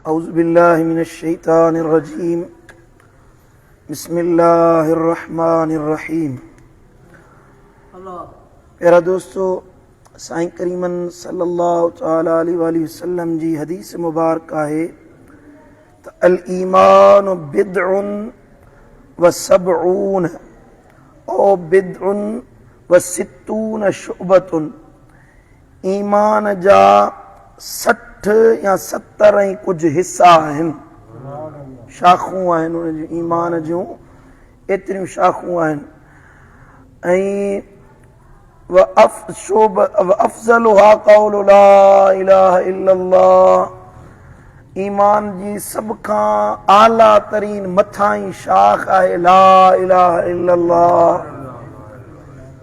औज़ु बिल्लाहि मिनश शैतानिर रजीम बिस्मिल्लाहिर रहमानिर रहीम। प्यारा दोस्तों, साईं करीमन सल्लल्लाहु तआला अलैहि वसल्लम जी हदीस मुबारक है त अल ईमान बिदउन व सबऊन औ बिदउन व सित्तून शुअबतुन। ईमान जा 60 या 70 कुछ हिस्सा आहिनि, शाखूं आहिनि। उन जी ईमान जूं एतिरियूं शाखूं आहिनि। ऐं व अफ़ज़लुहा क़ौलु ला इलाहा इल्लल्लाह। ईमान जी सभ खां आला तरीन मथां शाख आहे ला इलाहा इल्लल्लाह।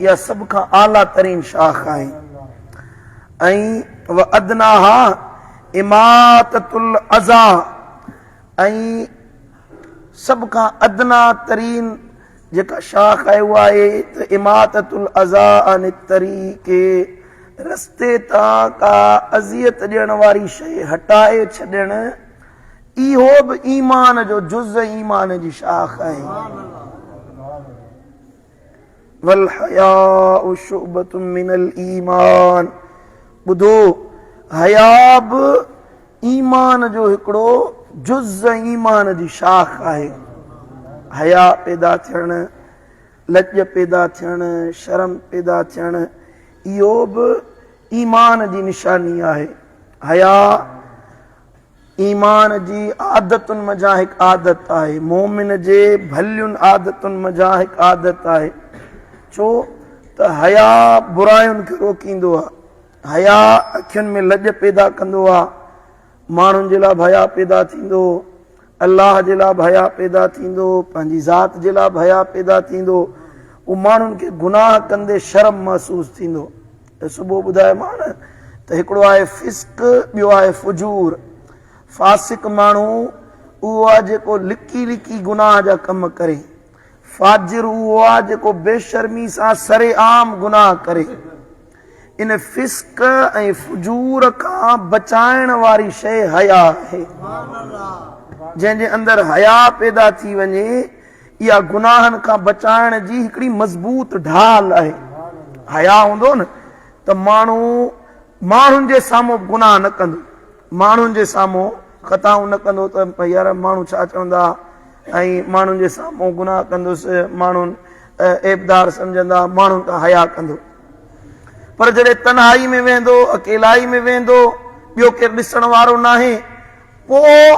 इहा सभ खां आला तरीन शाख आहे। ऐं व अदनाहा इमाततुल अज़ा। ऐं सभ खां अदना तरीन जेका शाख आहे उहा आहे त इमाततुल अज़ा अन तरीक़े। रस्ते तां का अज़ियत ॾियण वारी शइ हटाए छॾण, इहो बि ईमान जो जुज़ ईमान जी शाख आहे। वल हयाउ शुअबतुम मिनल ईमान। ॿुधो, हया बि ईमान जो हिकिड़ो जुज़ ईमान जी शाख आहे। हया पैदा थियण, लॼ पैदा थियण, शर्म पैदा थियण, इहो बि ईमान जी निशानी आहे। हया ईमान जी आदतुनि मंझां हिकु आदत आहे। मोमिन जे भलियुनि आदतुनि मंझां हिकु आदत आहे। छो त हया बुरायुनि खे रोकींदो आहे। हया अखियुनि में लॼ पैदा कंदो आहे। माण्हुनि जे लाइ भया पैदा थींदो, अल्लाह जे लाइ भया पैदा थींदो, पंहिंजी ज़ात जे लाइ भया पैदा थींदो। उहो माण्हुनि खे गुनाह कंदे शर्म महसूस थींदो। त सुबुह ॿुधायोमांव न त हिकिड़ो आहे फिस्क, ॿियो आहे फुजूर। फासिक माण्हू उहो आहे जेको लिकी लिकी गुनाह जा कम करे। फाजिर उहो आहे जेको बेशर्मी सां सरेआम गुनाह करे। इन फिस्क ऐं फुजूर खां बचाइण वारी शइ हया आहे। जंहिंजे अंदरि हया पैदा थी वञे, इहा गुनाहनि खां बचाइण जी हिकिड़ी मज़बूत ढाल आहे। हया हूंदो न त माण्हू माण्हुनि जे साम्हूं गुनाह न कंदो, माण्हुनि जे साम्हूं ख़ताऊं न कंदो त भई यार माण्हू छा चवंदा, ऐं माण्हुनि जे साम्हूं गुनाह कंदुसि, माण्हुनि ऐबदार सम्झंदा, माण्हुनि खां हया कंदो। पर जॾहिं तन्हाई में वेंदो, अकेलाई में वेंदो, ॿियो केरु ॾिसण वारो नाहे, पोइ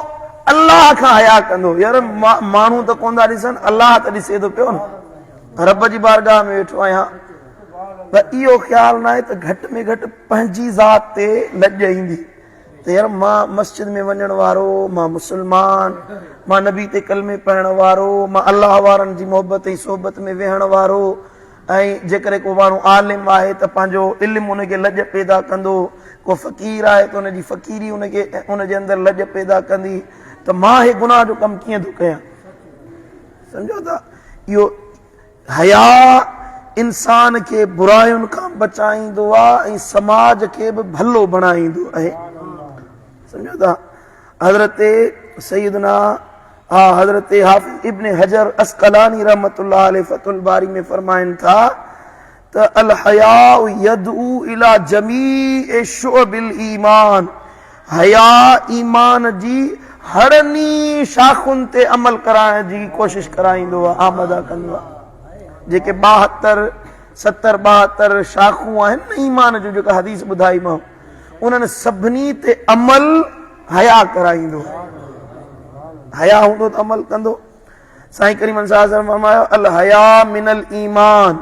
अल्लाह खां हया कंदो। यार माण्हू त कोन था ॾिसनि, अल्लाह त ॾिसे थो पियो न, रब जी बारगाह में वेठो आहियां। त इहो ख़्यालु न आहे त घटि में घटि पंहिंजी ज़ात ते लॼ ईंदी त यार मां मस्जिद में वञण वारो, मां मुस्लमान, मां नबी ते कलमे पढ़ण वारो, मां अल्लाह वारनि जी मोहबत ऐं सोहबत में वेहण वारो। ऐं जेकॾहिं को माण्हू आलिम आहे त पंहिंजो इल्मु हुनखे लॼ पैदा कंदो, को फ़क़ीर आहे त हुनजी फ़क़ीरी हुनखे हुनजे अंदरि लॼ पैदा कंदी त मां हे गुनाह जो कमु कीअं थो कयां। सम्झो था, इहो हया इंसान खे बुरायुनि खां बचाईंदो आहे ऐं समाज खे बि भलो बणाईंदो आहे। सम्झो था, हज़रत सैयदना हज़रत हाफ़िज़ इब्न हजर अस्क़लानी रहमतुल्लाह अलैहि फ़तहुल बारी में फरमाइनि था त अल हयाउ यदऊ इला जमीअ शुअबिल ईमान। हया ईमान जी हरनी शाखुनि ते अमल कराइण जी कोशिश कराईंदो आहे, आमदा कंदो आहे। जेके 72 70 72 शाखूं आहिनि न ईमान जो, जेका हदीस ॿुधाईमांव, उन्हनि सभिनी ते अमल हया कराईंदो। हया हूंदो त अमल कंदो। साईं करीम साहब फरमायो अल हया मिनल ईमान।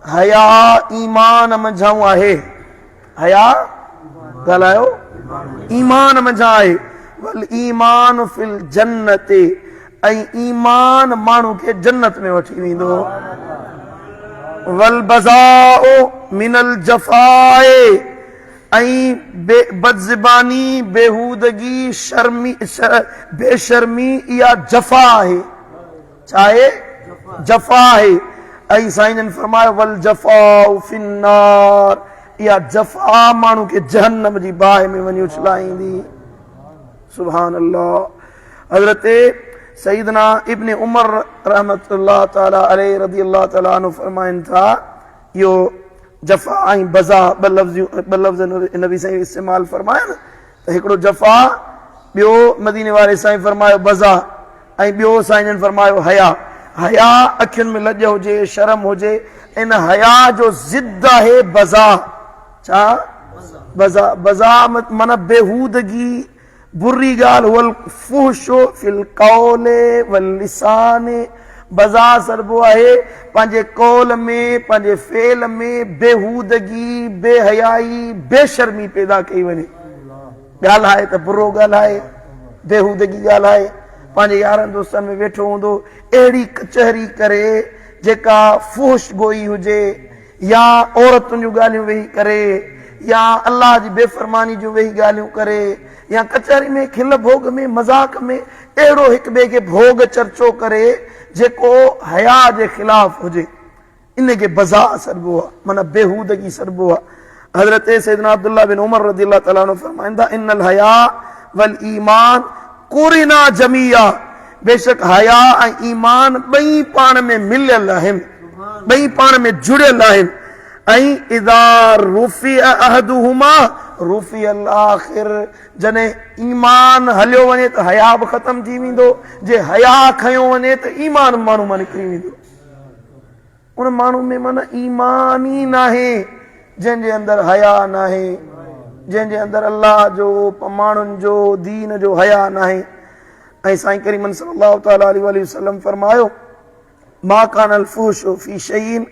हया ईमान मंझां आहे। हया ॻाल्हायो, ईमान मंझां आहे। वल ईमान फिल जन्नत। ऐं ईमान माण्हू खे जन्नत में वठी वेंदो। वल बज़ाउ मिनल जफ़ाए। ऐं बदज़बानी, बेहूदगी, बेशर्मी, इहा जफ़ा आहे। छा आहे? जफ़ा आहे। ऐं साईं जन फरमायो वल जफ़ाउ फिन्नार। इहा जफ़ा माण्हू खे जहन्नम जी बाहि में वञी उछलाईंदी। सुभान अल्लाह। हजरत सईदना इब्न उमर रहमतुल्लाह ताला अलैहि रज़ियल्लाहु ताला अन्हु फरमाइनि था, यो जफ़ा ऐं बज़ा ॿ लफ़्ज़ नबी साईं इस्तेमालु फरमाया न, त हिकिड़ो जफ़ा, ॿियो मदीने वारे साईं फरमायो बज़ा, ऐं ॿियो साईं फरमायो हया। हया अखियुनि में लॼ हुजे, शर्म हुजे, इन हया जो ज़िद आहे बज़ा। छा? बज़ा। बज़ा माना बेहूदगी, बुरी ॻाल्हि, वल फुहशो फिल क़ौले वल लिसाने। बज़ा सरबो आहे पंहिंजे कौल में, पंहिंजे फेल में बेहूदगी, बेहयाई, बेशर्मी पैदा कई वञे। ॻाल्हाए त बुरो ॻाल्हाए, बेहूदगी ॻाल्हाए, पंहिंजे यारनि दोस्तनि में वेठो हूंदो अहिड़ी कचहरी करे जेका फुहश गोई हुजे, या औरतुनि जूं ॻाल्हियूं वेही करे, या अल्लाह जी बेफ़रमानी जूं वेही ॻाल्हियूं करे, या कचहरी में खिल भोग में मज़ाक में अहिड़ो हिक ॿिए खे भोग चर्चो करे जेको हया जे ख़िलाफ़ हुजे, इनखे बज़ा सरबो आहे, माना बेहूदगी सरबो आहे। हज़रत सैयदना अब्दुल्लाह बिन उमर रज़ियल्लाहु ताला अन्हु फरमाइंदा, इन्नल हया वल ईमान कुरिना जमिया। बेशक हया ऐं ईमान ॿई पाण में मिलियल आहिनि, ॿई पाण में जुड़ियल आहिनि। ऐं इज़ा रुफ़िअ अहदुहुमा रुफ़िअल आख़िर, जॾहिं ईमान हलियो वञे त हया बि ख़तम थी वेंदो, जे हया खयो वञे त ईमान माण्हू मां निकिरी वेंदो। उन माण्हू में माना ईमान ई नाहे जंहिंजे अंदरि हया नाहे, जंहिंजे अंदरि अल्लाह जो, माण्हुनि जो, दीन जो हया नाहे। ऐं साईं करीम सल्लल्लाहु तआला अलैहि वसल्लम फरमायो, मा कानल फुहशु फी शैइन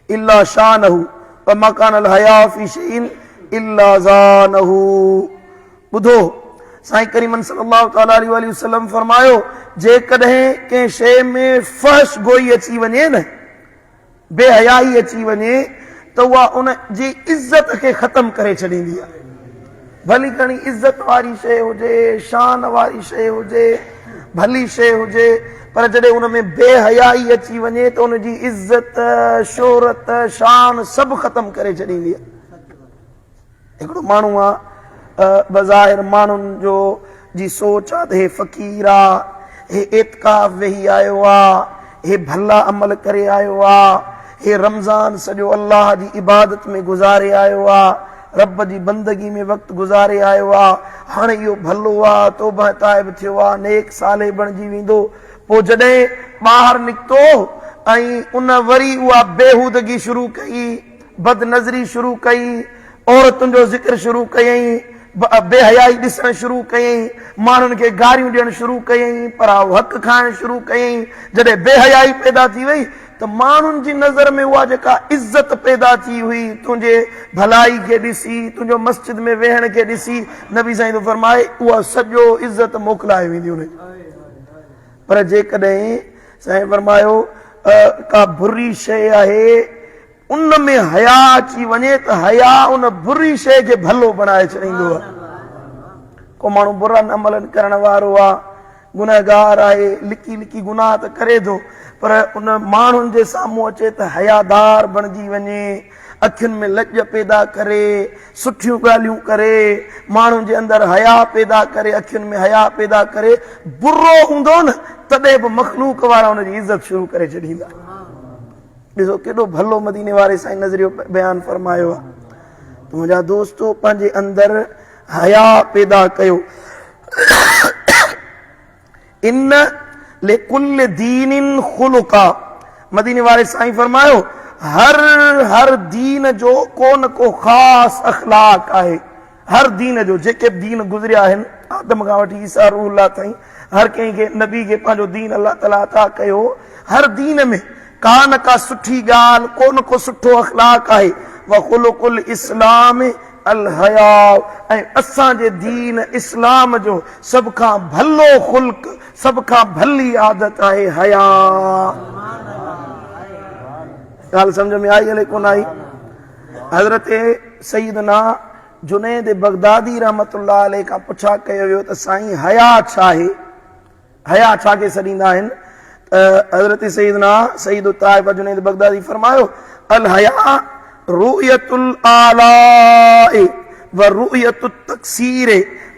इल्ला शानहु व मा कानल हया फी शैइन इल्ला ज़ानहु। ॿुधो, साईं करीम सल्लल्लाहु तआला अलैहि वसल्लम फरमायो, जेकॾहिं कंहिं शइ में फहश गोई अची वञे न, बेहयाई अची वञे, त उहा उन जी इज़त खे ख़तम करे छॾींदी आहे। भली घणी इज़त वारी शइ हुजे, शान वारी शइ हुजे, भली शइ हुजे, पर जॾहिं उन में बेहयाई अची वञे त उन जी इज़त, शोहरत, शान सभु ख़तम करे छॾींदी आहे। हिकिड़ो माण्हू आहे, बज़ाहिर माण्हुनि जो जी सोच आहे त हे फ़क़ीर आहे, हे एतिकाफ़ वेही आयो आहे, हे भला अमल करे आयो आहे, हे रमज़ान सॼो अल्लाह जी इबादत में गुज़ारे आयो आहे, रब जी बंदगी में वक़्तु गुज़ारे आयो आहे, हाणे इहो भलो आहे, तौबा ताइब थियो आहे, नेक साले बणिजी वेंदो। पोइ जॾहिं ॿाहिरि निकितो ऐं उन वरी उहा बेहूदगी शुरू कई, बदनज़री शुरू कई, औरतुनि जो ज़िक्र शुरू कयईं, बेहयाई ॾिसणु शुरू कयईं, माण्हुनि खे गारियूं ॾियणु शुरू कयईं, पराओ हक़ खाइणु शुरू कयईं। जॾहिं बेहयाई पैदा थी वई त माण्हुनि जी नज़र में उहा जेका इज़त पैदा थी हुई, तुंहिंजे भलाई खे ॾिसी, तुंहिंजो मस्जिद में वेहण खे ॾिसी, नबी साईं थो फरमाए उहा सॼो इज़त मोकिलाए वेंदी हुन। पर जेकॾहिं साईं फरमायो का बुरी शइ आहे, उन में हया अची वञे त हया उन बुरी शइ खे भलो बणाए छॾींदो आहे। को माण्हू बुरा अमलनि करण वारो आहे, गुनहगार आहे, लिकी लिकी गुनाह त करे थो, पर उन माण्हुनि जे साम्हूं अचे त हयादार बणिजी वञे, अखियुनि में लॼ पैदा करे, सुठियूं ॻाल्हियूं करे, माण्हुनि जे अंदरि हया पैदा करे, अखियुनि में हया पैदा करे, बुरो हूंदो न तॾहिं बि मख़लूक वारा हुनजी इज़त शुरू करे छॾींदा। ॾिसो केॾो भलो मदीने वारे साईं नज़रियो बयानु फरमायो आहे। त मुंहिंजा दोस्तो, पंहिंजे अंदरि हया पैदा कयो। इन लिकुल दीनिन खुलुका, मदीने वारे साईं फरमायो, हर दीन जो को न को ख़ासि अख़लाक आहे। हर दीन जो, जेके बि दीन गुज़रिया आहिनि, आदम खां वठी ईसा रूहुल्लाह ताईं, हर कंहिंखे नबी खे पंहिंजो दीन अल्लाह ताला अता कयो। हर दीन में का न का सुठी ॻाल्हि, को न को सुठो अख़लाक आहे। व खुलुकुल इस्लाम अल हया, ऐं असांजे दीन इस्लाम जो सभ खां भलो ख़ुल्क, सभ खां भली आदत आहे हया। ॻाल्हि सम्झ में आई हले कोन आई? हज़रत सईदना जुनैद बगदादी रहमतुल्लाह अलैह खां पुछा कयो वियो त साईं हया छा आहे, हया छा खे सॾींदा आहिनि? हज़रत सईदना सईद ताइफ जुनैद बगदादी फरमायो, अल हया रुयतुल आलाए व रुयतुत तकसीर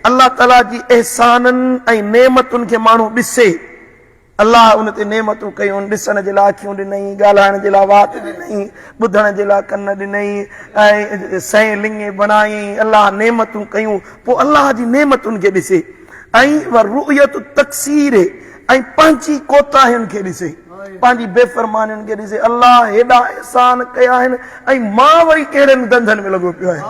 अल्लाह ताला जी एहसाननि ऐं नेमतुनि खे माण्हू ॾिसे। अल्लाह उन ते नेमतूं कयूं, ॾिसण जे लाइ अखियूं ॾिनई, ॻाल्हाइण जे लाइ वात ॾिनई, ॿुधण जे लाइ कन ॾिनई ऐं सही लिंगे बणाई। अल्लाह नेमतूं कयूं, पोइ अल्लाह जी नेमतुनि खे ॾिसे ऐं रुयत तक़सीर ऐं पंहिंजी कोताहियुनि खे ॾिसे, पंहिंजी बेफ़रमानियुनि खे ॾिसे। अल्लाह हेॾा एहसान कया आहिनि ऐं मां वरी कहिड़नि धंधनि में लॻो पियो आहियां,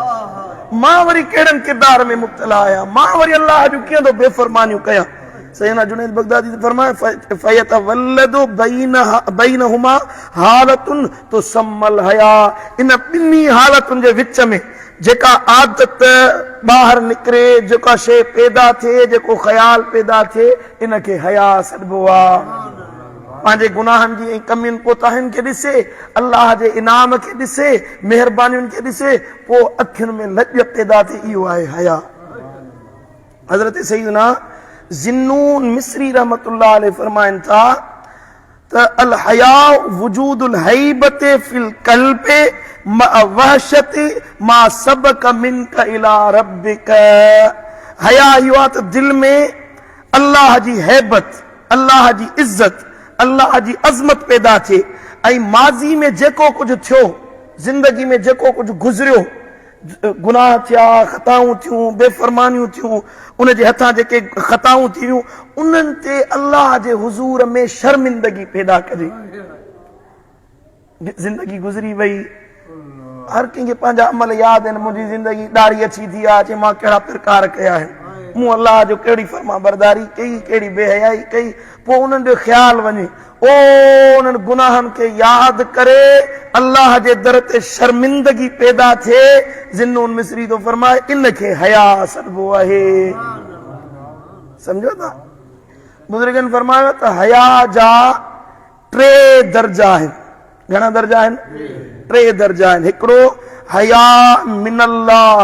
मां वरी कहिड़नि किरदार में मुब्तला आहियां, मां वरी अल्लाह जूं कीअं थो बेफ़रमानियूं कयां। सैयदना जुनैद बगदादी फरमाए फयतवल्लदु बैनहुमा हालतुन तुसम्मल हया। इन ॿिन्ही हालतुनि जे विच में जेका आदत ॿाहिरि निकिरे, जेका शइ पैदा थिए, जेको ख़्याल पैदा थिए, इनखे हया सॾिबो आहे। पंहिंजे गुनाहनि जी ऐं कमियुनि कोताहियुनि खे ॾिसे, अल्लाह जे इनाम खे ॾिसे, महिरबानियुनि खे ॾिसे, पोइ अखियुनि में लॼ पैदा थिए, इहो आहे हया। हज़रत सैयदना ज़िन्नून मिस्री रहमतुल्लाह अलैहि फरमाइनि था त अल हया वजूदुल हैबते फिल क़ल्बे मा वहशति मा सबक मिनक इला रब्बिक। हया इहो आहे त दिल में अल्लाह जी हैबत, अल्लाह जी इज़त, अल्लाह जी अज़मत पैदा थिए ऐं माज़ी में जेको कुझु थियो, ज़िंदगी में जेको कुझु गुज़रियो, गुनाह थिया, ख़ताऊं थियूं, बेफ़रमानियूं थियूं, उन जे हथां जेके ख़ताऊं थियूं, उन्हनि ते अल्लाह जे हुज़ूर में शर्मिंदगी पैदा कजे। ज़िंदगी गुज़री वई, हर कंहिंखे पंहिंजा अमल यादि आहिनि, मुंहिंजी ज़िंदगी ॾाढ़ी अची थी आहे, अचे मां कहिड़ा प्रकार कया आहिनि, मूं अल्लाह जो कहिड़ी फर्मा बरदारी कई, कहिड़ी बेहयाई कई, पोइ उन्हनि जो ख़्यालु वञे, ओ उन्हनि गुनाहनि खे यादि करे अल्लाह जे दर ते शर्मिंदगी पैदा थिए। ज़िन्नून मिस्री थो फरमाए इनखे हया सॾिबो आहे। सम्झो था? बुज़ुर्गनि फरमायो त हया जा 3 दर्जा आहिनि। घणा दर्जा आहिनि? 3 दर्जा आहिनि। हिकिड़ो हया मिनल्लाह,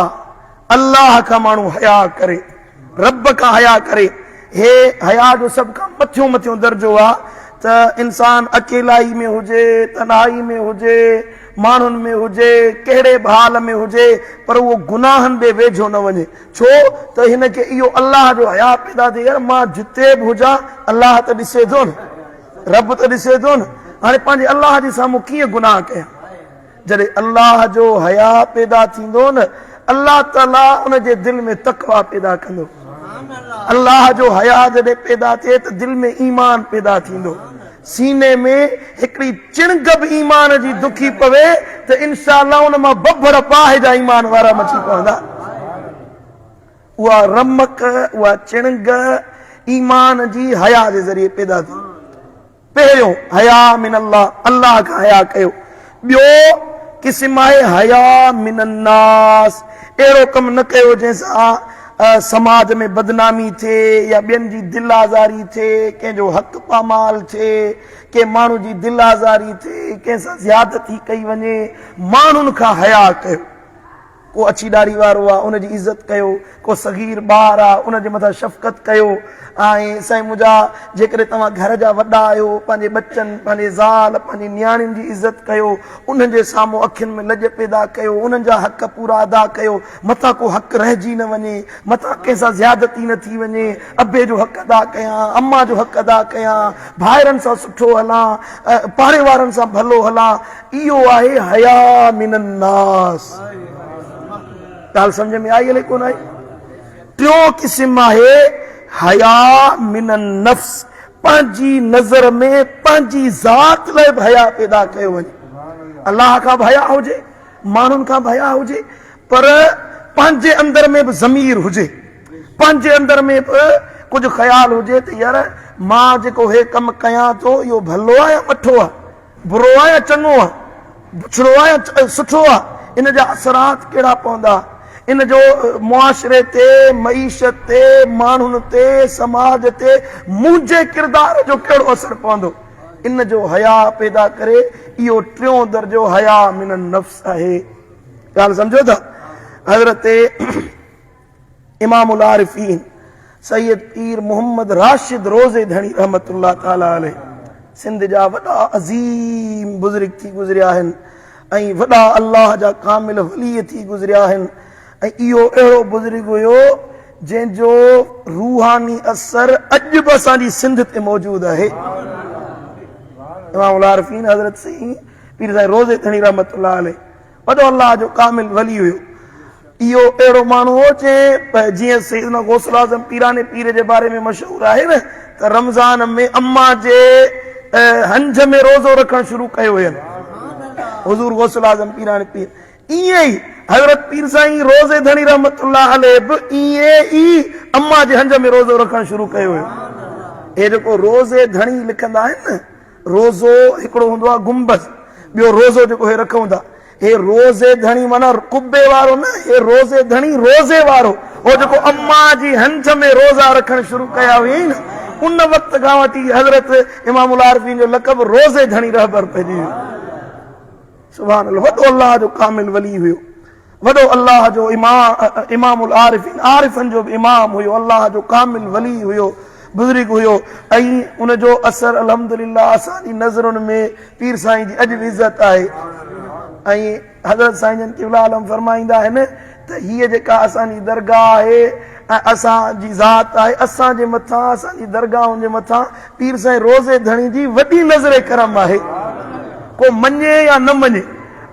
अल्लाह खां माण्हू हया करे, रब खां हया करे। हे हया जो सभ खां मथियों दर्जो आहे त इंसान अकेलाई में हुजे, तन्हाई में हुजे, माण्हुनि में हुजे, कहिड़े बि हाल में हुजे, पर उहो गुनाहनि ॾे वेझो न वञे। छो त हिनखे इहो अल्लाह जो हया पैदा थिए, यार मां जिते बि हुजां अल्लाह त ॾिसे थो न, रब त ॾिसे थो न, हाणे पंहिंजे अल्लाह जे साम्हूं कीअं गुनाह कयां। जॾहिं अल्लाह जो हया पैदा थींदो न, अल्लाह ताला उन जे दिलि में तक़वा पैदा कंदो। अल्लाह जो हया जॾहिं पैदा थिए त दिलि में ईमान पैदा थींदो, सीने में हिकिड़ी चिणग बि ईमान जी दुखी पवे त इंशाअल्लाह उन मां बब्बर पाहे जा ईमान वारा मची पवंदा। उहा रमक, उहा चिणग ईमान जी हया जे ज़रिए पैदा थी। पहिरियों हया मिन अल्लाह, अल्लाह खां हया कयो। ॿियो क़िस्म आहे हया मिनन्नास, अहिड़ो कमु न कयो जंहिंसां समाज में बदनामी थिए या ॿियनि जी दिल आज़ारी थिए, कंहिंजो हक़ पामाल थिए, कंहिं माण्हू जी दिल आज़ारी थिए, कंहिंसां ज़्यादती कई वञे। माण्हुनि खां हया कयो। को अछी ॾाढ़ी वारो आहे उनजी इज़त कयो, को सगीर ॿार आहे उनजे मथां शफ़क़त कयो। ऐं साईं मुंहिंजा जेकॾहिं तव्हां घर जा वॾा आहियो, पंहिंजे बच्चनि, पंहिंजे ज़ाल, पंहिंजी नियाणियुनि जी इज़त कयो, उन्हनि जे साम्हूं अखियुनि में लॼ पैदा कयो, उन्हनि जा हक़ पूरा अदा कयो, मथां को हक़ रहिजी न वञे, मथां कंहिंसां ज़्यादती न थी वञे। अबे जो हक़ अदा कयां, अम्मा जो हक़ अदा कयां, भाइरनि सां सुठो हलां, पाड़े वारनि सां भलो हलां, इहो आहे हया मिनन्नास। ॻाल्हि सम्झ में आई हले कोन आई? टियों क़िस्म आहे हया मिनन नफ्स, पंहिंजी नज़र में पंहिंजी ज़ात लाइ बि हया पैदा कयो वञे। अल्लाह खां बि हया हुजे, माण्हुनि खां बि हया हुजे, पर पंहिंजे अंदर में बि ज़मीर हुजे, पंहिंजे अंदर में बि कुझु ख़्याल हुजे त यार मां जेको हे कमु कयां थो इहो भलो आहे या मठो आहे, बुरो आहे या चङो आहे, बुछड़ो आहे या सुठो आहे, इन जा असरात कहिड़ा पवंदा, इन जो मुआशरे ते, मईशत ते, माण्हुनि ते, समाज ते मुंहिंजे किरदार जो कहिड़ो असर पवंदो, इन जो हया पैदा करे। इहो टियों दर्जो हया मिनन नफ्स आहे। ॻाल्हि सम्झो था? हज़रत इमामुल आरिफीन सैयद पीर मोहम्मद राशिद रोज़े धणी रहमतुल्लाह ताला अलैह सिंध जा वॾा अज़ीम बुज़ुर्ग थी गुज़रिया आहिनि ऐं वॾा अल्लाह जा कामिल वली थी गुज़रिया आहिनि। ऐं इहो अहिड़ो बुज़ुर्ग हुयो जंहिंजो रूहानी असर अॼु बि असांजी सिंध ते मौजूदु आहे। इमाम आरिफीन हज़रत सईं पीर साईं रोज़े धणी रहमतुल्लाह अलैह वॾो अल्लाह जो कामिल वली हुयो। इहो अहिड़ो माण्हू हो जीअं सैयदना गौसुल आज़म पीराने पीर जे बारे में मशहूरु आहे न त रमज़ान में अम्मा जे हंज में रोज़ो रखणु शुरू कयो हुयनि हुज़ूर गौसुल आज़म पीराने पीर। ईअं ई हज़रत पीर साईं रोज़े धणी रहमतुल्लाह अलैह बि ईअं ई अम्मा जे हंज में रोज़ो रखणु शुरू कयो हुयो। हे जेको रोज़े धणी लिखंदा आहिनि न, रोज़ो हिकिड़ो हूंदो आहे गुंबज़, ॿियो रोज़ो जेको हे रखूं था, हे रोज़े धणी माना कुब्बे वारो न, हे रोज़े धणी रोज़े वारो हो जेको अम्मा जी हंज में रोज़ा रखणु शुरू कया हुई न, उन वक़्त खां वठी हज़रत इमामुल आरिफीन जो लक़ब रोज़े धणी रहबर पइजी वियो। सुभान अल्लाह, वॾो अल्लाह जो कामिल वली हुयो, वॾो अल्लाह जो इमामुल आरिफीन, आरिफन जो बि इमाम हुयो, अल्लाह जो कामिल वली हुयो, बुज़ुर्ग हुयो। ऐं उनजो असर अल्हम्दुलिल्लाह असांजी नज़रुनि में पीर साईं जी अॼु बि इज़त आहे। ऐं हज़रत साईं जन क़िबला आलम फरमाईंदा आहिनि त हीअ जेका असांजी दरगाह आहे ऐं असांजी ज़ात आहे, असांजे मथां असांजी दरगाहुनि जे मथां पीर साईं रोज़े धणी जी वॾी नज़र करम आहे। को मञे या न मञे,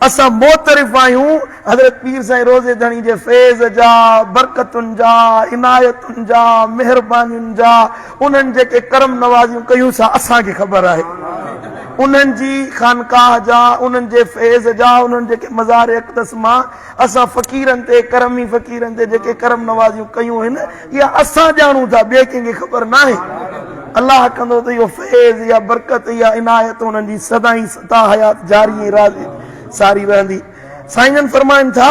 असां मोतरिफ़ आहियूं हज़रत पीर साईं रोज़े धणी जे फैज़ जा, बरकतुनि जा, इनायतुनि जा, महिरबानियुनि जा, उन्हनि जेके करम नवाज़ियूं कयूं सा असांखे ख़बर आहे। उन्हनि जी खानकाह जा, उन्हनि जे फैज़ जा, उन्हनि जेके मज़ार अक़दस मां असां फ़क़ीरनि ते, करमी फ़क़ीरनि ते जेके करम नवाज़ियूं कयूं आहिनि, इहा असां ॼाणूं था, ॿिए कंहिंखे ख़बर न आहे। अल्लाह कंदो त इहो फैज़ या बरकत या इनायत उन्हनि जी सदाई सता हयात जारी राज़ी सारी रहंदी। साईं जन फरमाइनि था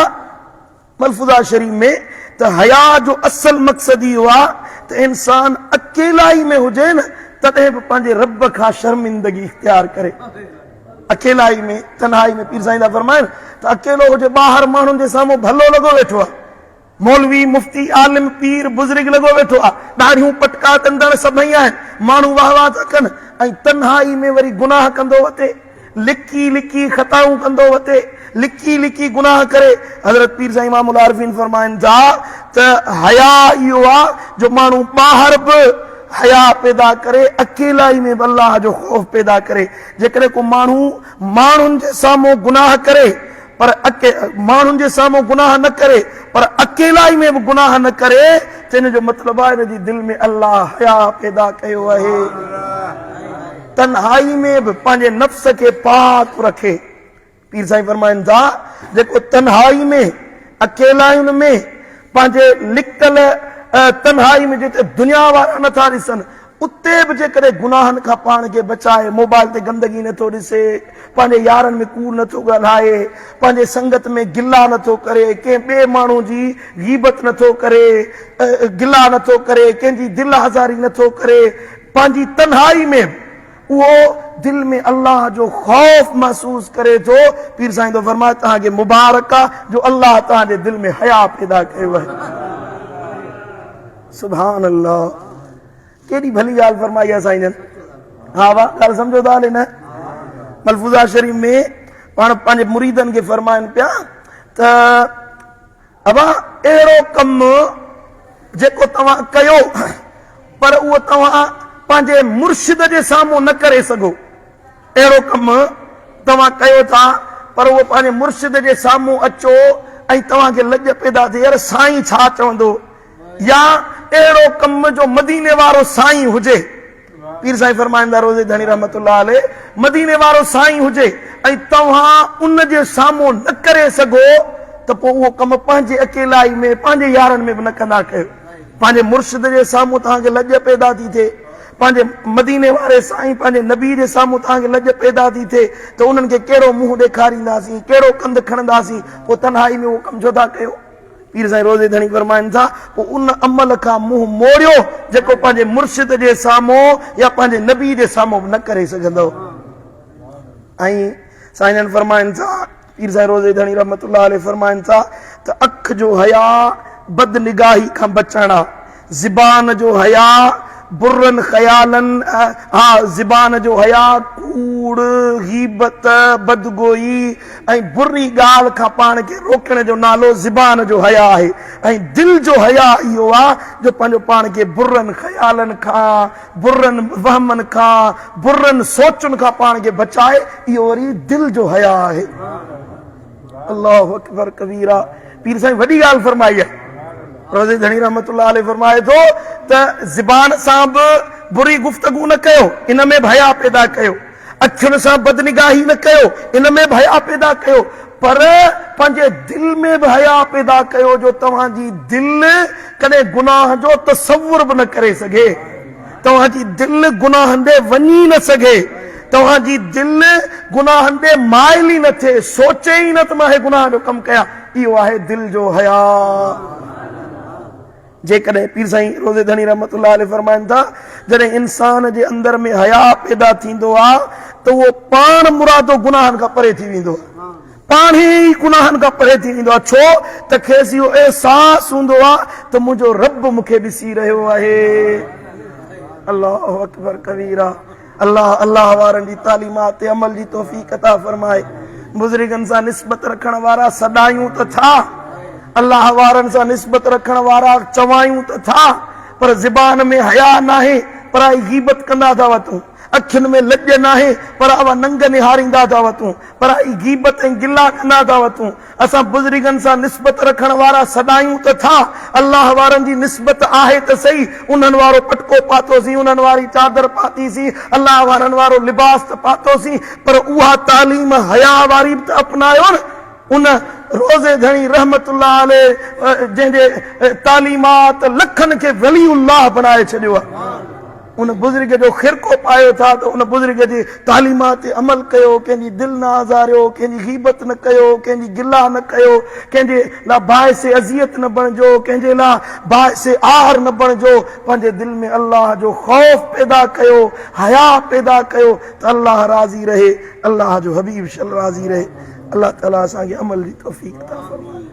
मलफूज़ा शरीफ़ में त हया जो असल मक़सद इहो आहे त इंसान अकेलाई में हुजे न तॾहिं बि पंहिंजे रब खां शर्मिंदगी इख्तियार करे। अकेलाई में, तन्हाई में, पीर साईं था फरमाइनि त अकेलो हुजे, ॿाहिरि माण्हुनि जे साम्हूं भलो लॻो वेठो आहे, मौलवी, मुफ्ती, आलिम, पीर, बुज़ुर्ग लॻो वेठो आहे, ॾाढ़ियूं पटका कंदड़ सभई आहिनि, माण्हू वाह वाह था कनि, ऐं तन्हाई में वरी गुनाह कंदो वठे, लिकी लिकी ख़ताऊं कंदो वठे, लिकी लिकी गुनाह करे। हज़रत पीर साईं इमामुल आरिफीन फरमाइनि था त हया इहो आहे जो माण्हू ॿाहिरि बि हया पैदा करे, अकेलाई में बि अल्लाह जो ख़ौफ़ पैदा करे। जेकॾहिं को माण्हू माण्हुनि जे साम्हूं गुनाह करे पर माण्हुनि जे साम्हूं गुनाह न करे पर अकेलाई में बि गुनाह न करे, त इन जो मतिलबु आहे हिन जी दिलि में अल्लाह हया पैदा कयो आहे। तन्हाई में बि पंहिंजे नफ़्स खे पाक रखे। पीर साईं फरमाइनि था जेको तन्हाई में, अकेलायुनि में, पंहिंजे लिकल तन्हाई में जिते दुनिया वारा नथा ॾिसनि, उते बि जेकॾहिं गुनाहनि खां पाण खे बचाए, मोबाइल ते गंदगी नथो ॾिसे, पंहिंजे यारनि में कूड़ नथो ॻाल्हाए, पंहिंजे संगत में गिला नथो करे, कंहिं ॿिए माण्हू जी गीबत नथो करे, गिला नथो करे, कंहिंजी दिलि हज़ारी नथो करे, पंहिंजी तन्हाई में उहो दिल में अल्लाह जो ख़ौफ़ महसूस करे थो। पीर साईं तो फरमाए तव्हांखे मुबारक आहे जो अल्लाह तव्हांजे दिल में हया पैदा कयो आहे। सुभान अल्लाह, केॾी भली ॻाल्हि फरमाई आहे साईं जन। हा वाह, ॻाल्हि सम्झो था हले न। मलफूज़ा शरीफ़ में पाण पंहिंजे मुरीदनि खे फरमाइनि पिया त अबा अहिड़ो कमु जेको तव्हां कयो पर उहो तव्हां पंहिंजे मुर्शिद जे साम्हूं न करे सघो, अहिड़ो कमु तव्हां कयो था पर उहो पंहिंजे मुर्शिद जे साम्हूं अचो ऐं तव्हांखे लॼ पैदा थिए, यार साईं छा चवंदो, या अहिड़ो कमु जो मदीने वारो साईं हुजे। पीर साईं फरमाईंदा रोज़े धणी रहमतुल्लाह अलैह, मदीने वारो साईं हुजे ऐं तव्हां उन जे साम्हूं न करे सघो त पोइ उहो कमु पंहिंजे अकेलाई में, पंहिंजे यारनि में बि न कंदा कयो। पंहिंजे मुर्शिद जे साम्हूं तव्हांखे लॼ पैदा थी थिए, पंहिंजे मदीने वारे साईं, पंहिंजे नबी जे साम्हूं तव्हांखे लॼ पैदा थी थिए त उन्हनि खे कहिड़ो मुंहुं ॾेखारींदासीं, कहिड़ो कंधु खणंदासीं, पोइ तन्हाई में उहो कमु छो था कयो। पीर साईं रोज़े धणी फरमाइनि था पोइ उन अमल खां मुंहुं मोड़ियो जेको पंहिंजे मुर्शिद जे साम्हूं या पंहिंजे नबी जे साम्हूं न करे सघंदो। ऐं साईं जन फरमाइनि था, पीर साईं रोज़े धणी रहमतुल्लाह अलैह फरमाइनि था त अख जो हया बदनिगाही खां बचण आहे, ज़बान जो हया बुरन ख़यालन, ज़बान जो हया, कूड़, गीबत, बदगोई ऐं बुरी ॻाल्हि खां पाण खे रोकण जो नालो ज़बान जो हया आहे। ऐं दिल जो हया इहो आहे जो पंहिंजो पाण खे बुरनि ख़यालनि खां, बुरनि वहमनि खां, बुरनि सोचुनि खां पाण खे बचाए, इहो वरी दिल जो हया आहे। अल्लाहु अकबर कबीरा। पीर साईं वॾी ॻाल्हि फरमाई आहे। रोज़े धणी रहमतुल्लाह अलैह फरमाए थो त ज़बान सां बि बुरी गुफ़्तगू न कयो, इन में भया पैदा कयो। अखियुनि सां बदनिगाही न कयो, इन में भया पैदा कयो। पर पंहिंजे दिल में बि हया पैदा कयो जो तव्हांजी दिल कॾहिं गुनाह जो तसव्वुर बि न करे सघे, तव्हांजी दिल गुनाहनि ॾे वञी न सघे, तव्हांजी दिल गुनाहनि ॾे माइल ई न थिए, सोचे ई न त मां हे गुनाह जो कमु कयां। इहो आहे दिल जो हया। जेकॾहिं पीर साईं रोज़े धणी रहमतुल्लाह अलैह फरमाइनि था जॾहिं इंसान जे अंदर में हया पैदा थींदो आहे त उहो पाण मुरादो गुनाहनि खां परे थी वेंदो आहे, पाण ई गुनाहनि खां परे थी वेंदो आहे। छो त खेसि इहो अहसास हूंदो आहे त मुंहिंजो रब मूंखे ॾिसी रहियो आहे। अल्लाहु अकबर कबीरा। अल्लाह अल्लाह वारनि जी तालीमात ते अमल जी तौफ़ीक़ अता फरमाए। बुज़ुर्गनि सां निस्बत रखण वारा सॾायूं त था, अल्लाह वारनि सां निस्बत रखण वारा चवायूं त था, पर ज़बान में हया नाहे, पराई गीबत कंदा था वठूं। अखियुनि में लॼ नाहे, पर अवा नंग निहारींदा था वठूं, पराई गीबत ऐं गिला कंदा था वठूं। असां बुज़ुर्गनि सां निस्बत रखण वारा सॾायूं त था, अल्लाह वारनि जी निस्बत आहे त सही, उन्हनि वारो पटको पातोसीं, उन्हनि वारी चादर पातीसीं, अल्लाह वारनि वारो लिबास त पातोसीं, पर उहा तालीम हया वारी बि त अपनायो न। उन रोज़े धणी रहमतुल्लाह अलैह जंहिंजे तालीमात लखनि खे वलीउल्लाह बनाए छॾियो आहे, उन बुज़ुर्ग जो खिरको पायो था त उन बुज़ुर्ग जी तालीमात ते अमल कयो, कंहिंजी दिलि न आज़ारियो, कंहिंजी गीबत न कयो, कंहिंजी गिला न कयो, कंहिंजे लाइ बाइस अज़ियत न बणिजो, कंहिंजे लाइ बाइस आर न बणिजो। पंहिंजे दिलि में अल्लाह जो ख़ौफ़ पैदा कयो, हया पैदा कयो त अल्लाह राज़ी रहे, अल्लाह जो हबीब शल राज़ी रहे। अल्लाह ताला असांखे अमल जी तौफ़ीक़ अता फरमाए।